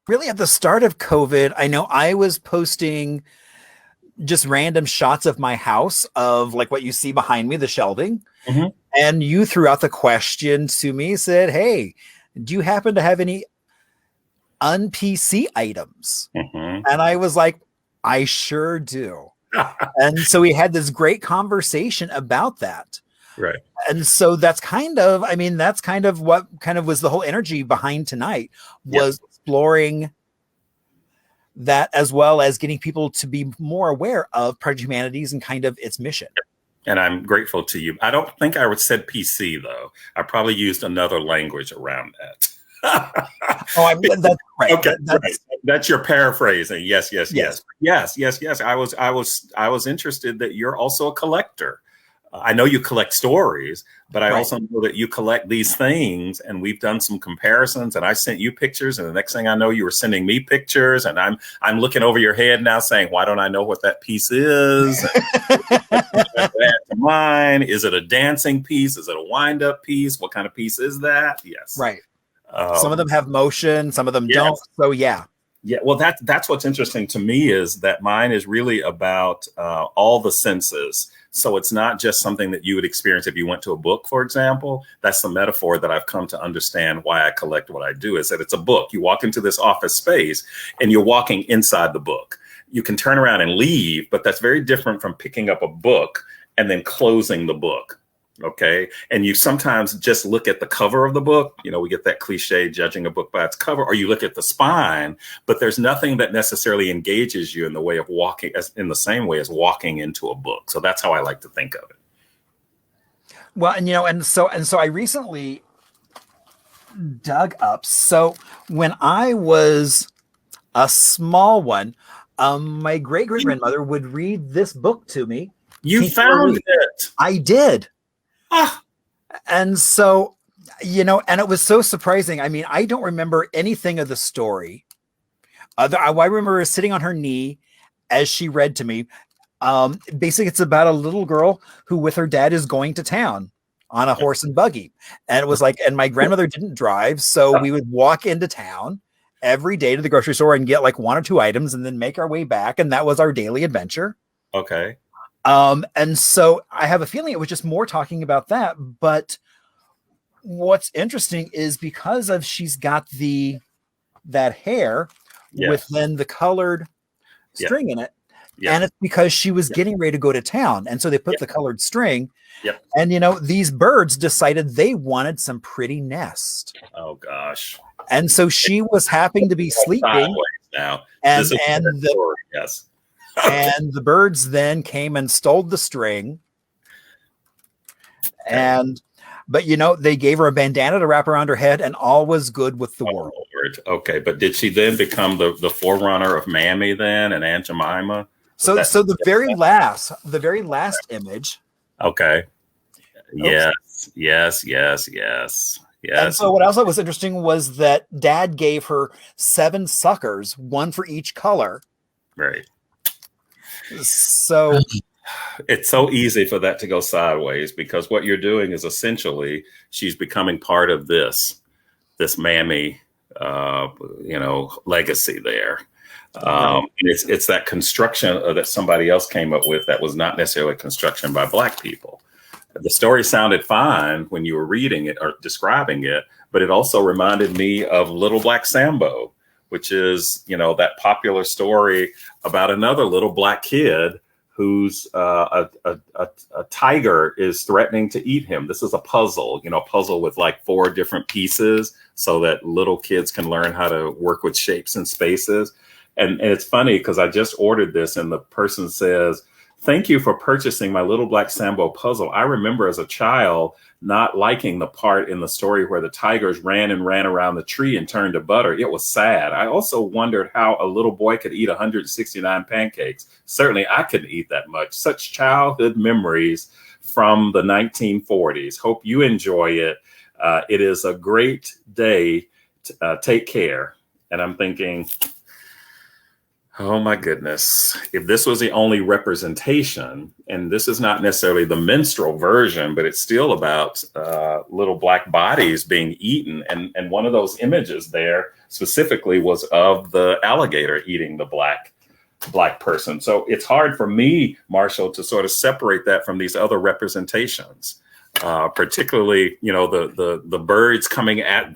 really at the start of COVID, I know I was posting just random shots of my house of like what you see behind me, the shelving. Hmm. And you threw out the question to me, said, "Hey, do you happen to have any un-PC items?" Hmm. And I was like, "I sure do." And so we had this great conversation about that. Right. And so that's kind of, I mean, that's kind of what kind of was the whole energy behind tonight, Yep. was exploring that as well as getting people to be more aware of Project Humanities and kind of its mission. And I'm grateful to you. I don't think I would said PC though. I probably used another language around that. Oh, that's right. Okay, right. That's That's your paraphrasing. Yes, yes, yes, yes, yes, yes, yes. I was interested that you're also a collector. I know you collect stories, but I right. also know that you collect these things, and we've done some comparisons. And I sent you pictures, and the next thing I know, you were sending me pictures, and I'm looking over your head now, saying, "Why don't I know what that piece is?" Add to mine. Is it a dancing piece? Is it a wind-up piece? What kind of piece is that? Yes. Right. Some of Um, them have motion, some of them don't. yes. So yeah, Yeah, well, that's what's interesting to me is that mine is really about all the senses. So it's not just something that you would experience if you went to a book, for example. That's the metaphor that I've come to understand why I collect what I do, is that it's a book. You walk into this office space and you're walking inside the book. You can turn around and leave, but that's very different from picking up a book and then closing the book. Okay. And you sometimes just look at the cover of the book. You know, we get that cliche judging a book by its cover, or you look at the spine, but there's nothing that necessarily engages you in the way of walking, as in the same way as walking into a book. So that's how I like to think of it. well, and and so I recently dug up. So when I was a small one, my great great You, grandmother would read this book to me. you Teach me to found read. it. I did, Ah, and so and it was so surprising. I mean, I don't remember anything of the story. I remember sitting on her knee as she read to me. Basically, it's about a little girl who, with her dad, is going to town on a horse and buggy. And it was like, and my grandmother didn't drive. So we would walk into town every day to the grocery store and get like one or two items and then make our way back. And that was our daily adventure. okay. And so I have a feeling it was just more talking about that. But what's interesting is because of she's got that hair with Yes. then the colored Yep. string in it. Yep. And it's because she was Yep. getting ready to go to town. And so they put Yep. the colored string. Yep. And these birds decided they wanted some pretty nest. Oh gosh. And so she was happening to be sleeping, Sideways now. This and is and the the story. Yes. Okay. and the birds then came and stole the string. And but they gave her a bandana to wrap around her head, and all was good with the Oh, world. Lord. Okay, but did she then become the forerunner of Mammy then and Aunt Jemima? Was So that so the very last image. okay? Oops. Yes, yes, yes, yes, And yes. so what else was interesting was that Dad gave her 7 suckers, one for each color. Right. So It's so easy for that to go sideways because what you're doing is essentially she's becoming part of this Mammy, legacy there. right, It's that construction that somebody else came up with that was not necessarily construction by Black people. The story sounded fine when you were reading it or describing it, but it also reminded me of Little Black Sambo, which is, that popular story about another little Black kid who's a tiger is threatening to eat him. This is a puzzle with like 4 different pieces so that little kids can learn how to work with shapes and spaces. And it's funny because I just ordered this and the person says, "Thank you for purchasing my Little Black Sambo puzzle. I remember as a child not liking the part in the story where the tigers ran and ran around the tree and turned to butter. It was sad. I also wondered how a little boy could eat 169 pancakes. Certainly I couldn't eat that much. Such childhood memories from the 1940s. Hope you enjoy it. It is a great day. Take care." And I'm thinking, Oh my goodness. If this was the only representation, and this is not necessarily the minstrel version, but it's still about little black bodies being eaten. And one of those images there specifically was of the alligator eating the black person. So it's hard for me, Marshall, to sort of separate that from these other representations. Particularly, the birds coming at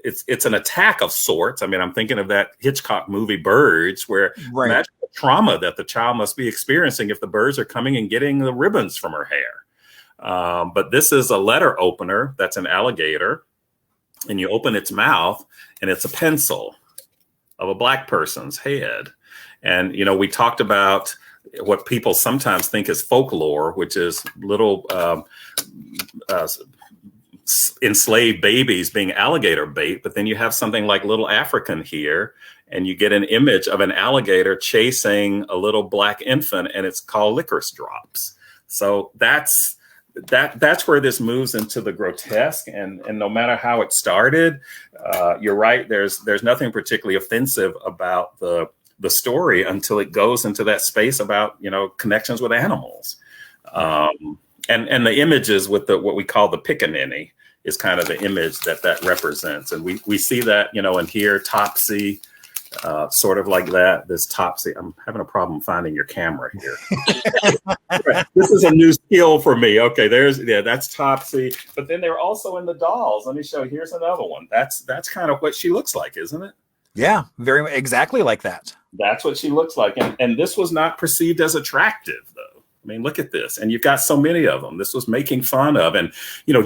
it's an attack of sorts. I mean, I'm thinking of that Hitchcock movie Birds, where Right. imagine the trauma that the child must be experiencing if the birds are coming and getting the ribbons from her hair. But this is a letter opener that's an alligator, and you open its mouth, and it's a pencil of a black person's head. And we talked about what people sometimes think is folklore, which is little enslaved babies being alligator bait. But then you have something like Little African here, and you get an image of an alligator chasing a little black infant, and it's called licorice drops. So that's where this moves into the grotesque. And no matter how it started, you're right. There's nothing particularly offensive about the story until it goes into that space about connections with animals, and the images with what we call the pickaninny is kind of the image that represents, and we see that and here Topsy, sort of like that. This Topsy, I'm having a problem finding your camera here. Right. This is a new skill for me. Okay, that's Topsy, but then they're also in the dolls. Let me show you. Here's another one. That's kind of what she looks like, isn't it? Yeah, very exactly like that. That's what she looks like. And this was not perceived as attractive, though. I mean, look at this. And you've got so many of them. This was making fun of. And,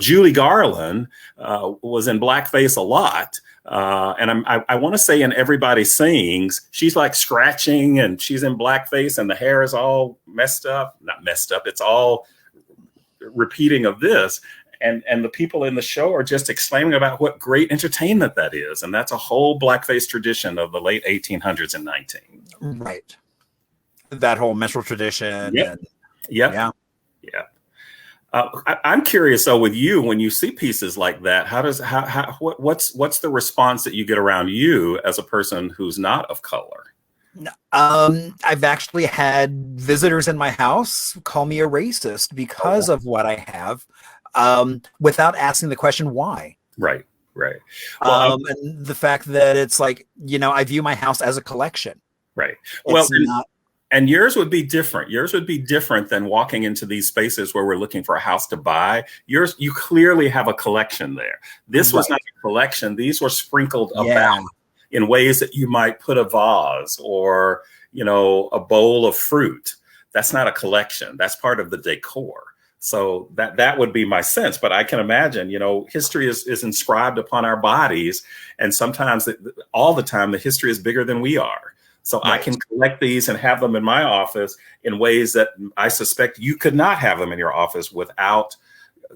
Julie Garland was in blackface a lot. And I want to say in Everybody Sings, she's like scratching and she's in blackface and the hair is all messed up. Not messed up. It's all repeating of this. And the people in the show are just exclaiming about what great entertainment that is. And that's a whole blackface tradition of the late 1800s and 19. Right. That whole menstrual tradition. Yep. And, Yep. yeah. Yeah. I'm curious, though, with you, when you see pieces like that, what's the response that you get around you as a person who's not of color? I've actually had visitors in my house call me a racist because of what I have. Without asking the question why. Right. Well, and the fact that it's like, I view my house as a collection. Right. Well, and yours would be different. Yours would be different than walking into these spaces where we're looking for a house to buy. You clearly have a collection there. This was not a collection. These were sprinkled about in ways that you might put a vase or, a bowl of fruit. That's not a collection. That's part of the decor. So that would be my sense. But I can imagine, history is inscribed upon our bodies. And sometimes, all the time, the history is bigger than we are. So I can collect these and have them in my office in ways that I suspect you could not have them in your office without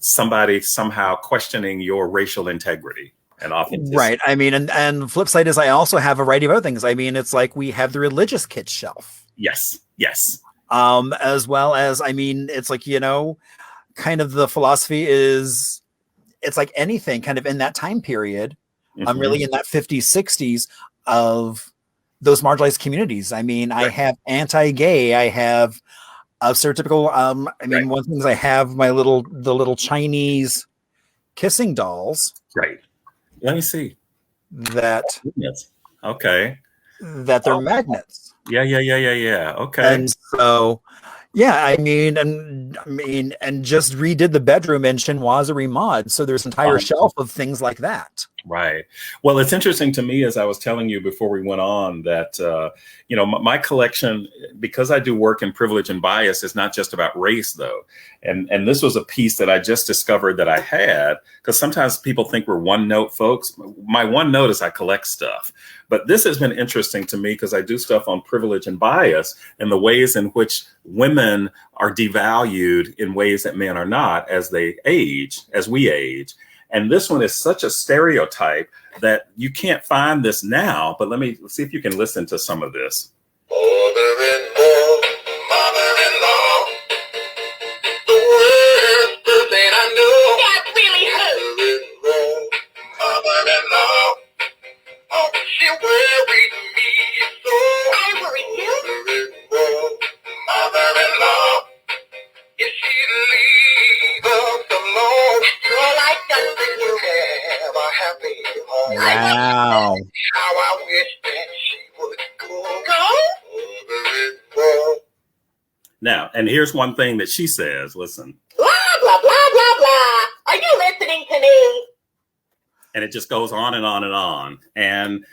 somebody somehow questioning your racial integrity and authenticity. Right. I mean, and the flip side is I also have a variety of other things. I mean, it's like we have the religious kit shelf. Yes. As well as, I mean, it's like, kind of the philosophy is it's like anything kind of in that time period. I'm really in that 50s, 60s of those marginalized communities. I mean, I have anti-gay, I have a stereotypical, one of the things I have the little Chinese kissing dolls. Right. Let me see. That. Okay. That they're magnets. Yeah. Okay. And so, and just redid the bedroom in chinoiserie mod. So there's an entire shelf of things like that. Right. Well, it's interesting to me, as I was telling you before we went on, that, my collection, because I do work in privilege and bias, is not just about race, though. And this was a piece that I just discovered that I had, because sometimes people think we're one note folks. My one note is I collect stuff. But this has been interesting to me because I do stuff on privilege and bias and the ways in which women are devalued in ways that men are not as we age. And this one is such a stereotype that you can't find this now. But let's see if you can listen to some of this. Mother-in-law, mother-in-law, the worst person I know. That really hurts. Mother-in-law, oh, she worried me I worry you. Mother-in-law, if she leave us alone, girl, I got to have a happy home. Wow. How I wish that she would go. Now, and here's one thing that she says, listen. Blah, blah, blah, blah, blah. Are you listening to me? And it just goes on and on and on. And,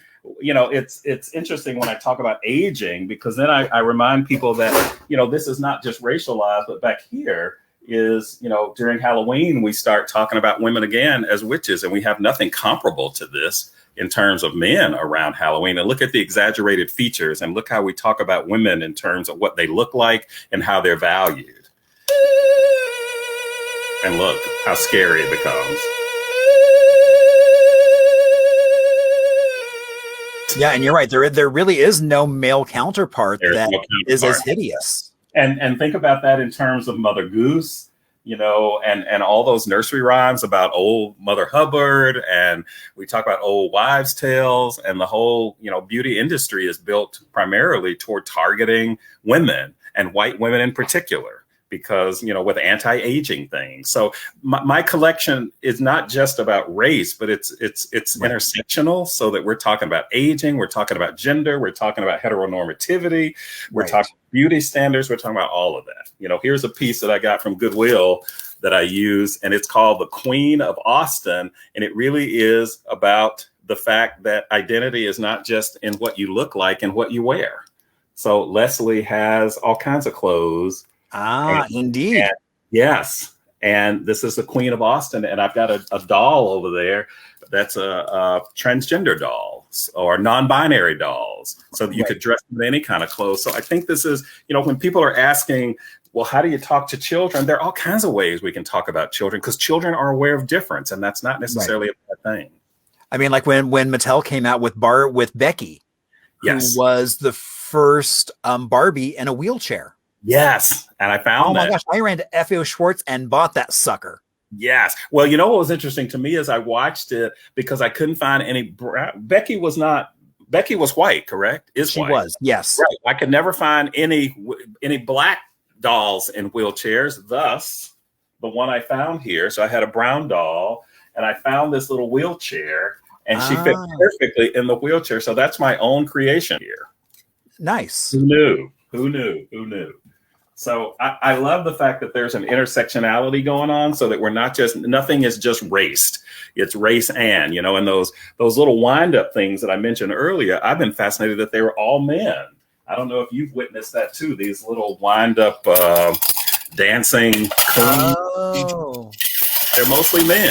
you know, it's interesting when I talk about aging, because then I remind people that, you know, this is not just racialized, but back here is, you know, during Halloween, we start talking about women again as witches, and we have nothing comparable to this in terms of men around Halloween. And look at the exaggerated features, and look how we talk about women in terms of what they look like and how they're valued. And look how scary it becomes. Yeah, and you're right. There really is no male counterpart that is as hideous. And think about that in terms of Mother Goose, you know, and all those nursery rhymes about old Mother Hubbard, and we talk about old wives' tales, and the whole, you know, beauty industry is built primarily toward targeting women, and white women in particular, because, you know, with anti-aging things. So my collection is not just about race, but it's right. Intersectional, so that we're talking about aging, we're talking about gender, we're talking about heteronormativity, we're right. talking beauty standards, we're talking about all of that. You know, here's a piece that I got from Goodwill that I use, and it's called The Queen of Austin. And it really is about the fact that identity is not just in what you look like and what you wear. So Leslie has all kinds of clothes. Indeed. And, yes. And this is the Queen of Austin. And I've got a doll over there that's a transgender doll or non-binary dolls, so that you could dress in any kind of clothes. So I think this is, you know, when people are asking, well, how do you talk to children? There are all kinds of ways we can talk about children, because children are aware of difference, and that's not necessarily a bad thing. I mean, like when Mattel came out with Becky, who was the first Barbie in a wheelchair. Yes. And I found that. Oh my gosh, I ran to F.A.O. Schwartz and bought that sucker. Yes. Well, you know what was interesting to me is I watched it because I couldn't find any. Becky was white, correct? She was, yes. Right. I could never find any black dolls in wheelchairs. Thus, the one I found here. So I had a brown doll, and I found this little wheelchair, and she fit perfectly in the wheelchair. So that's my own creation here. Nice. Who knew? Who knew? Who knew? So I love the fact that there's an intersectionality going on, so that we're not just, nothing is just raced. It's race and, you know, and those little wind up things that I mentioned earlier, I've been fascinated that they were all men. I don't know if you've witnessed that too. These little wind up dancing coons. Oh. They're mostly men.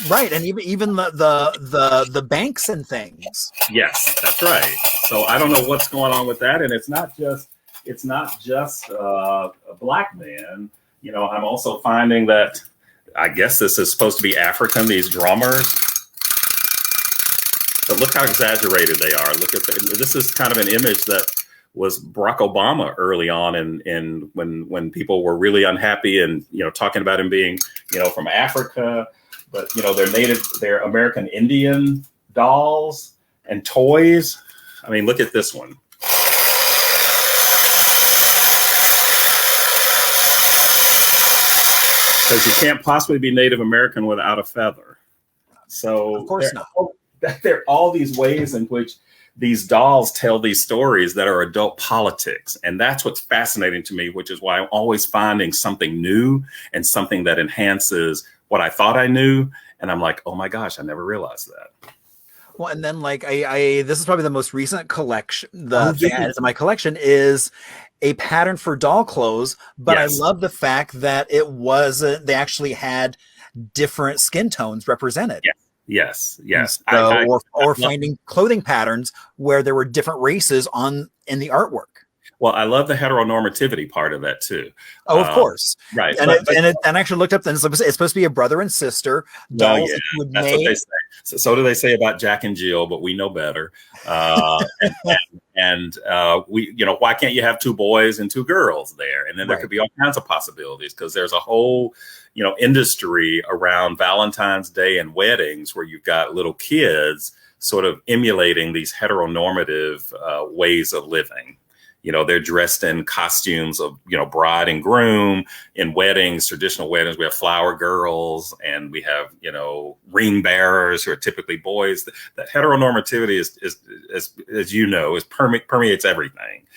Right. And even the banks and things. Yes, that's right. So I don't know what's going on with that. And it's not just a black man. You know, I'm also finding that, I guess this is supposed to be African, these drummers. But look how exaggerated they are. Look at this is kind of an image that was Barack Obama early on in when people were really unhappy and, you know, talking about him being, you know, from Africa, but, you know, they're American Indian dolls and toys. I mean, look at this one. Because you can't possibly be Native American without a feather. So of course not. There are all these ways in which these dolls tell these stories that are adult politics. And that's what's fascinating to me, which is why I'm always finding something new and something that enhances what I thought I knew. And I'm like, oh my gosh, I never realized that. Well, and then like I this is probably the most recent collection. The thing that is in my collection is a pattern for doll clothes, but I love the fact that they actually had different skin tones represented. Yes. So, or finding clothing patterns where there were different races in the artwork. Well, I love the heteronormativity part of that too. Oh, of course, right. And I actually looked up. Then it's supposed to be a brother and sister dolls. That's what they say. So do they say about Jack and Jill, but we know better. And we, you know, why can't you have two boys and two girls there? And then there could be all kinds of possibilities, because there's a whole, you know, industry around Valentine's Day and weddings where you've got little kids sort of emulating these heteronormative ways of living. They're dressed in costumes of, bride and groom in weddings, traditional weddings. We have flower girls and we have, ring bearers who are typically boys. That heteronormativity is as you know, permeates everything.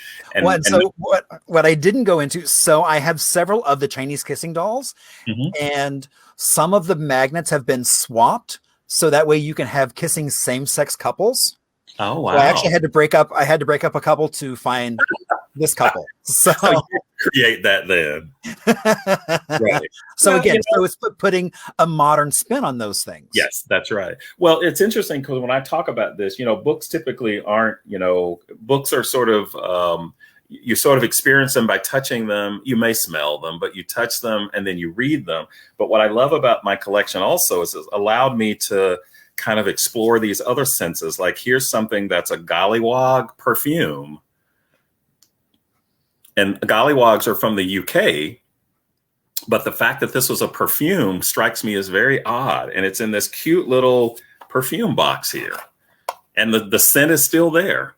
What I didn't go into, so I have several of the Chinese kissing dolls, and some of the magnets have been swapped so that way you can have kissing same-sex couples. Oh wow! So I actually had to break up. I had to break up a couple to find this couple. So you create that then. Right. So again, so it's putting a modern spin on those things. Yes, that's right. Well, it's interesting because when I talk about this, books typically aren't. Books are sort of you sort of experience them by touching them. You may smell them, but you touch them and then you read them. But what I love about my collection also is it's allowed me to kind of explore these other senses. Like here's something that's a gollywog perfume. And gollywogs are from the UK, but the fact that this was a perfume strikes me as very odd. And it's in this cute little perfume box here. And the scent is still there.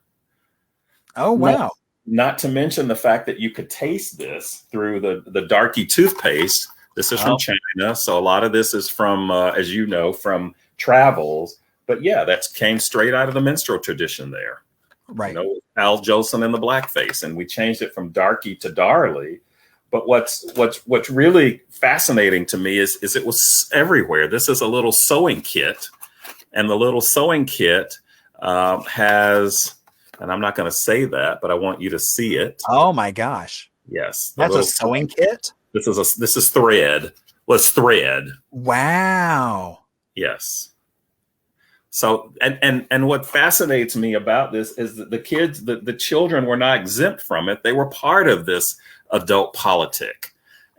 Oh, wow. Not to mention the fact that you could taste this through the Darky toothpaste. This is from China. So a lot of this is from, as you know, from travels. But yeah, that came straight out of the minstrel tradition there. Right. Al Jolson and the blackface. And we changed it from Darky to Darley. But what's really fascinating to me is it was everywhere. This is a little sewing kit. And the little sewing kit has, and I'm not going to say that, but I want you to see it. Oh my gosh. Yes. That's a sewing kit? This is thread. Well, it's thread. Wow. Yes. So, and what fascinates me about this is that the kids, the children were not exempt from it. They were part of this adult politic.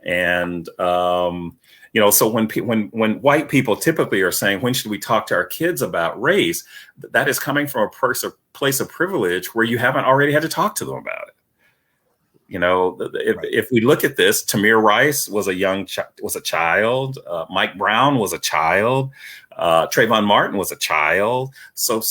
And, so when white people typically are saying, when should we talk to our kids about race? That is coming from a place of privilege where you haven't already had to talk to them about it. If we look at this, Tamir Rice was a child. Mike Brown was a child. Trayvon Martin was a child. So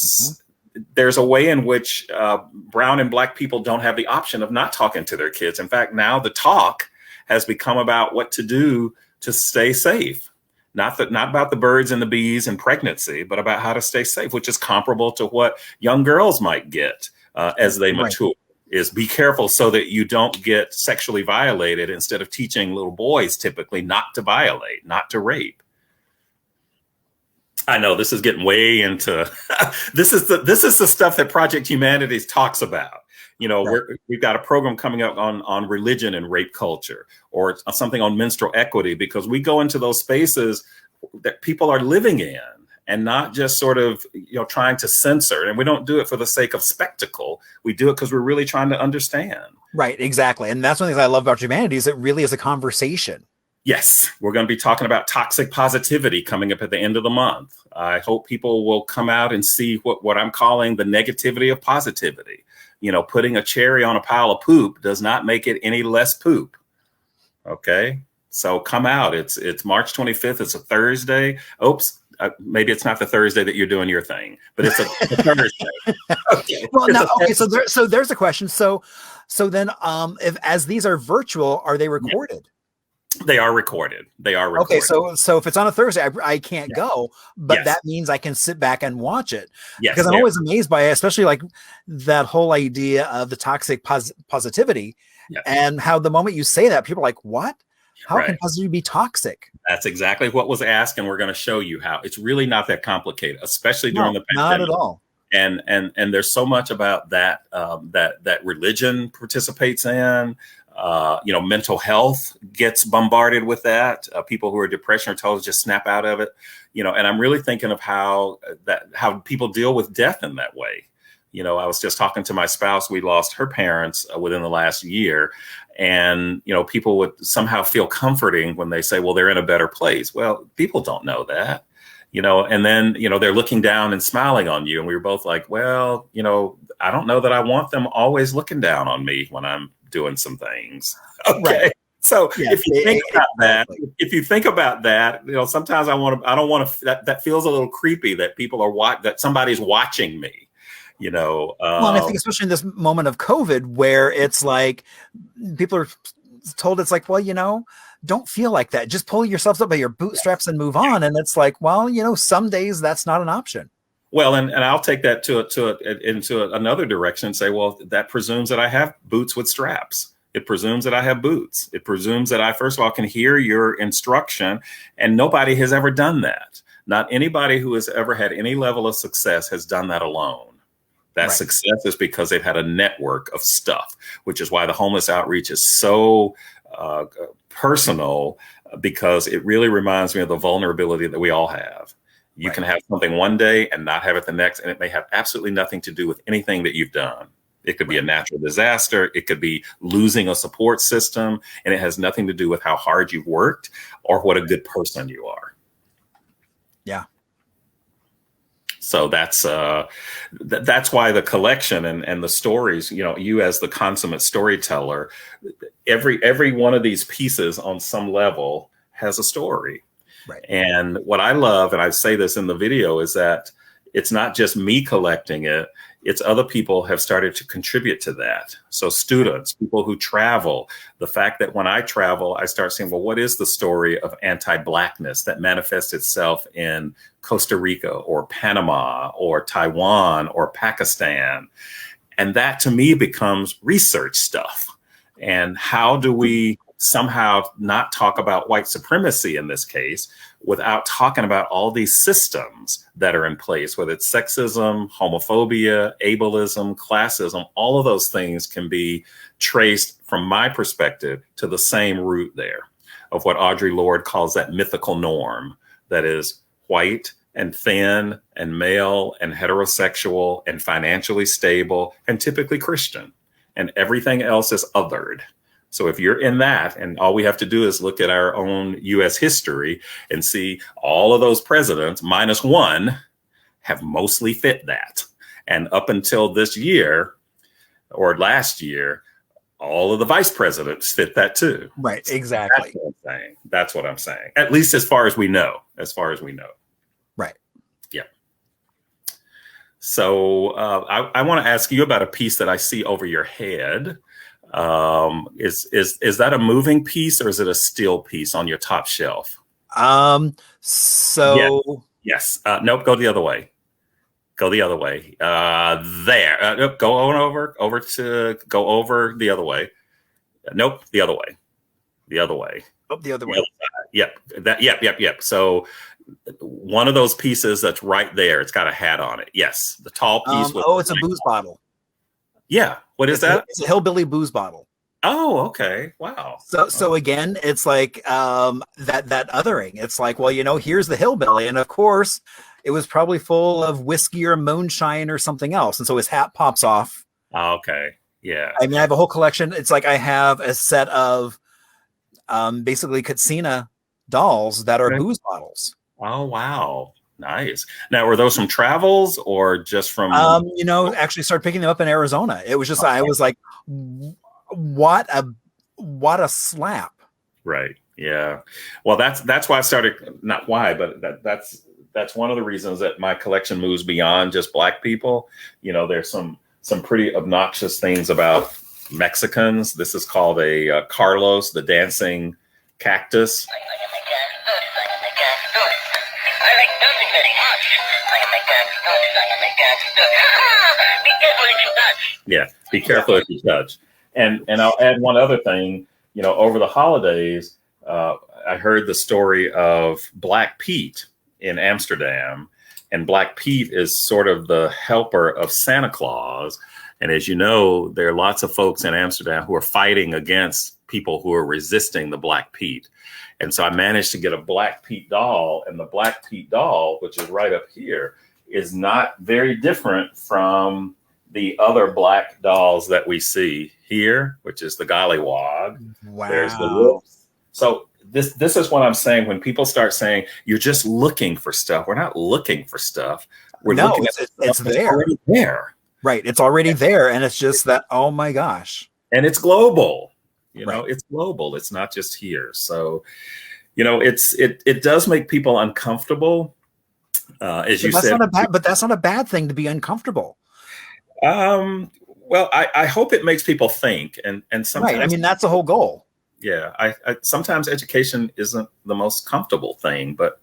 there's a way in which brown and black people don't have the option of not talking to their kids. In fact, now the talk has become about what to do to stay safe. Not about the birds and the bees and pregnancy, but about how to stay safe, which is comparable to what young girls might get as they mature. Is be careful so that you don't get sexually violated, instead of teaching little boys typically not to violate, not to rape. I know this is getting way into this is the stuff that Project Humanities talks about. We've got a program coming up on religion and rape culture, or something on menstrual equity, because we go into those spaces that people are living in. And not just sort of, trying to censor. And we don't do it for the sake of spectacle. We do it because we're really trying to understand. Right, exactly. And that's one of the things I love about Humanities. It really is a conversation. Yes, we're going to be talking about toxic positivity coming up at the end of the month. I hope people will come out and see what I'm calling the negativity of positivity. Putting a cherry on a pile of poop does not make it any less poop. Okay, so come out. It's March 25th. It's a Thursday. Oops. Maybe it's not the Thursday that you're doing your thing, but it's a Thursday. Okay. Well, no, okay. So there's a question. So then, as these are virtual, are they recorded? They are recorded. Okay. So if it's on a Thursday, I can't go, but that means I can sit back and watch it. Yes. Because I'm always amazed by it, especially like that whole idea of the toxic positivity, and how the moment you say that, people are like, what? How can positivity be toxic? That's exactly what was asked, and we're going to show you how. It's really not that complicated, especially during the pandemic. Not at all. And there's so much about that that religion participates in. Mental health gets bombarded with that. People who are depression are told to just snap out of it. And I'm really thinking of how people deal with death in that way. I was just talking to my spouse. We lost her parents within the last year. And, people would somehow feel comforting when they say, well, they're in a better place. Well, people don't know that, and then, they're looking down and smiling on you. And we were both like, well, I don't know that I want them always looking down on me when I'm doing some things. Okay. So Yeah, if you think about that, exactly. if you think about that, sometimes I don't want to, that feels a little creepy that people are that somebody's watching me, Well, and I think especially in this moment of COVID where it's like people are told it's like, well, don't feel like that. Just pull yourselves up by your bootstraps and move on. And it's like, well, some days that's not an option. Well, and I'll take that into another direction and say, well, that presumes that I have boots with straps. It presumes that I have boots. It presumes that I, first of all, can hear your instruction, and nobody has ever done that. Not anybody who has ever had any level of success has done that alone. That Right. success is because they've had a network of stuff, which is why the homeless outreach is so personal, because it really reminds me of the vulnerability that we all have. You Right. can have something one day and not have it the next, and it may have absolutely nothing to do with anything that you've done. It could be a natural disaster. It could be losing a support system, and it has nothing to do with how hard you've worked or what a good person you are. Yeah. So that's why the collection and the stories, you as the consummate storyteller, every one of these pieces on some level has a story. Right. And what I love, and I say this in the video, is that it's not just me collecting it, it's other people have started to contribute to that. So students, people who travel, the fact that when I travel, I start saying, well, what is the story of anti-Blackness that manifests itself in Costa Rica or Panama or Taiwan or Pakistan? And that to me becomes research stuff. And how do we somehow not talk about white supremacy in this case without talking about all these systems that are in place, whether it's sexism, homophobia, ableism, classism, all of those things can be traced from my perspective to the same root there of what Audre Lorde calls that mythical norm that is white and thin and male and heterosexual and financially stable and typically Christian, and everything else is othered. So if you're in that, and all we have to do is look at our own US history and see all of those presidents, minus one, have mostly fit that. And up until this year or last year, all of the vice presidents fit that too. Right. Exactly. That's what I'm saying. At least as far as we know. Right. Yeah. So I want to ask you about a piece that I see over your head. Is that a moving piece or is it a still piece on your top shelf? So yes. Nope. Go the other way. There. Nope, go over the other way. Nope. The other way. Oh, the other way. Yep. So one of those pieces that's right there, it's got a hat on it. Yes. The tall piece. It's a booze bottle. Yeah. What is that? It's a hillbilly booze bottle. Oh, okay. Wow. So again, it's like that othering. It's like, well, here's the hillbilly, and of course, it was probably full of whiskey or moonshine or something else, and so his hat pops off. Okay. Yeah. I mean, I have a whole collection. It's like I have a set of basically Katsina dolls that are booze bottles. Oh, wow. Nice. Now, were those from travels or just from? Actually started picking them up in Arizona. It was just, I was like, what a slap. Right. Yeah. Well, that's why I started, not why, but that's one of the reasons that my collection moves beyond just Black people. There's some pretty obnoxious things about Mexicans. This is called a Carlos, the dancing cactus. Yeah, be careful if you touch. And I'll add one other thing. Over the holidays, I heard the story of Black Pete in Amsterdam, and Black Pete is sort of the helper of Santa Claus. And as you know, there are lots of folks in Amsterdam who are fighting against people who are resisting the Black Pete. And so I managed to get a Black Pete doll, and the Black Pete doll, which is right up here, is not very different from the other black dolls that we see here, which is the gollywog. Wow. There's the wolves. So this is what I'm saying. When people start saying you're just looking for stuff, we're not looking for stuff. We're looking at it's there. already there. Right. It's already there. And it's just that, oh my gosh. And it's global. You know, Right. it's global. It's not just here. So, you know, it does make people uncomfortable. As you said, But that's not a bad thing to be uncomfortable. well, I hope it makes people think, and Right. I sometimes, mean, that's the whole goal. yeah, I sometimes education isn't the most comfortable thing, but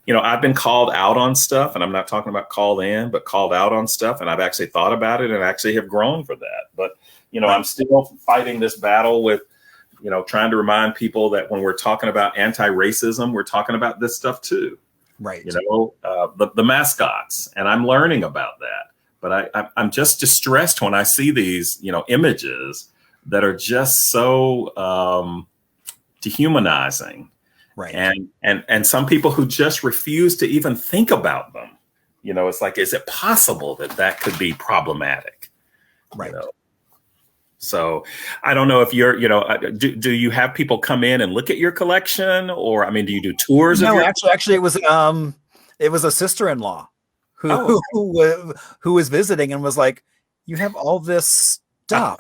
you know, I've been called out on stuff, and I'm not talking about called in, but called out on stuff, and I've actually thought about it and actually have grown for that. But you know, Right. I'm still fighting this battle with, you know, trying to remind people that when we're talking about anti-racism, we're talking about this stuff too. Right. You know, the mascots, and I'm learning about that. But I'm just distressed when I see these, you know, images that are just so dehumanizing, Right. and some people who just refuse to even think about them. You know, it's like, is it possible that that could be problematic? Right. You know? So I don't know if you're, you know, do you have people come in and look at your collection, or I mean, do you do tours of No, your? actually, it was a sister-in-law who Oh, who was visiting and was like, "You have all this stuff.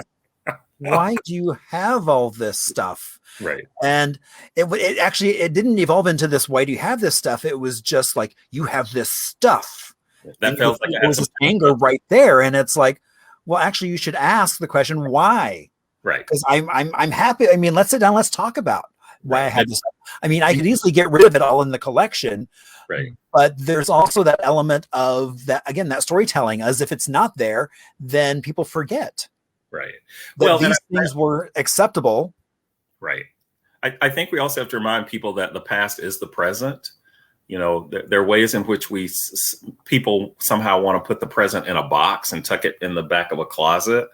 Why do you have all this stuff?" right. And it actually it didn't evolve into this. Why do you have this stuff? It was just like, you have this stuff. That And feels like there was this anger right there, and it's like, well, actually, you should ask the question why. right. Because I'm happy. I mean, let's sit down. Let's talk about why I Right. have this. I mean, I could easily get rid of it all in the collection, Right. but there's also that element of that, again, that storytelling. As if it's not there, then people forget Right. that Well, these things were acceptable. right. I think we also have to remind people that the past is the present. You know, there are ways in which people somehow want to put the present in a box and tuck it in the back of a closet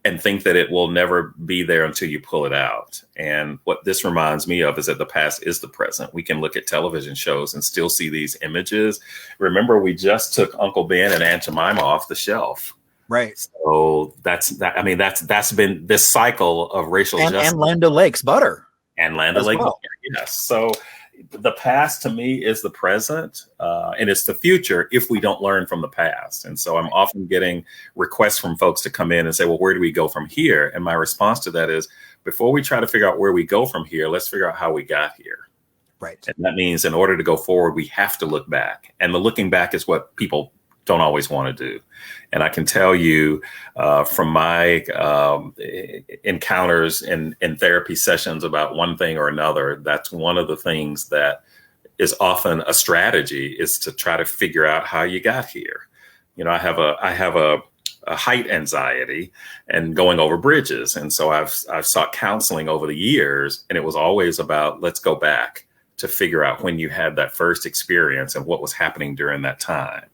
and think that it will never be there until you pull it out. And what this reminds me of is that the past is the present. We can look at television shows and still see these images. Remember, we just took Uncle Ben and Aunt Jemima off the shelf. Right. So that's that. I mean, that's been this cycle of racial justice. And Land O'Lakes butter. And Land O'Lakes. Well. Yes. So the past to me is the present, and it's the future if we don't learn from the past. And so I'm often getting requests from folks to come in and say, well, where do we go from here? And my response to that is, before we try to figure out where we go from here, let's figure out how we got here. Right. And that means in order to go forward, we have to look back. And the looking back is what people don't always want to do. And I can tell you from my encounters in therapy sessions about one thing or another, that's one of the things that is often a strategy, is to try to figure out how you got here. You know, I have a height anxiety and going over bridges. And so I've sought counseling over the years, and it was always about, let's go back to figure out when you had that first experience and what was happening during that time.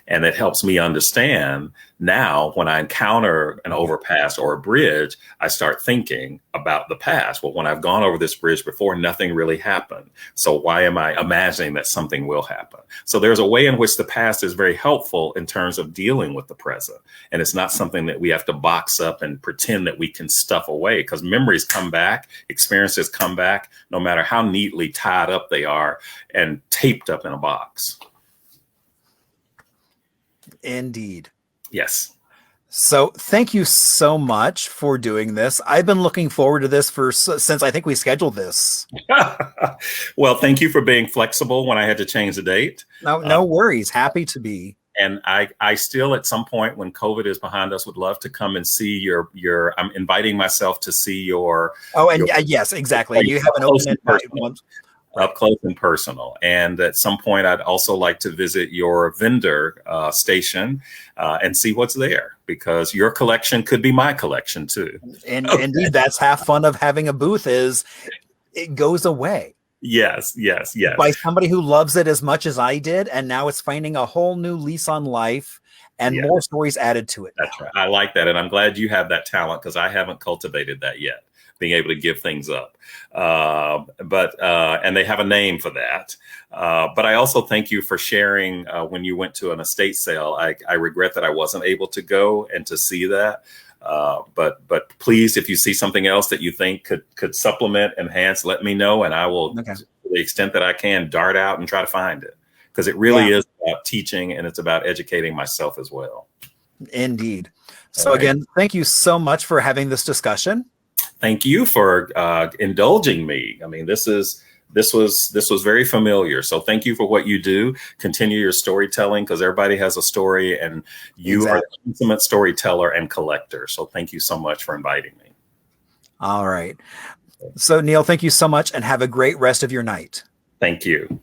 And it helps me understand now when I encounter an overpass or a bridge, I start thinking about the past. Well, when I've gone over this bridge before, nothing really happened. So why am I imagining that something will happen? So there's a way in which the past is very helpful in terms of dealing with the present. And it's not something that we have to box up and pretend that we can stuff away, because memories come back, experiences come back, no matter how neatly tied up they are and taped up in a box. Indeed. Yes. So thank you so much for doing this. I've been looking forward to this since I think we scheduled this. Well, thank you for being flexible when I had to change the date. No worries. Happy to be. And I still, at some point when COVID is behind us, would love to come and see your I'm inviting myself to see your. Oh, and yes, exactly. You have an open invite. Up close and personal. And at some point, I'd also like to visit your vendor station and see what's there, because your collection could be my collection too. And indeed, that's half fun of having a booth, is it goes away. Yes. By somebody who loves it as much as I did, and now it's finding a whole new lease on life and more stories added to it. That's right. I like that. And I'm glad you have that talent, because I haven't cultivated that yet, being able to give things up. And they have a name for that. But I also thank you for sharing when you went to an estate sale. I regret that I wasn't able to go and to see that. But please, if you see something else that you think could supplement, enhance, let me know. And I will, to the extent that I can, dart out and try to find it. Because it really is about teaching, and it's about educating myself as well. Indeed. So again, thank you so much for having this discussion. thank you for indulging me. I mean, this was very familiar. So thank you for what you do. Continue your storytelling, because everybody has a story, and you are the intimate storyteller and collector. So thank you so much for inviting me. All right. So Neil, thank you so much, and have a great rest of your night. Thank you.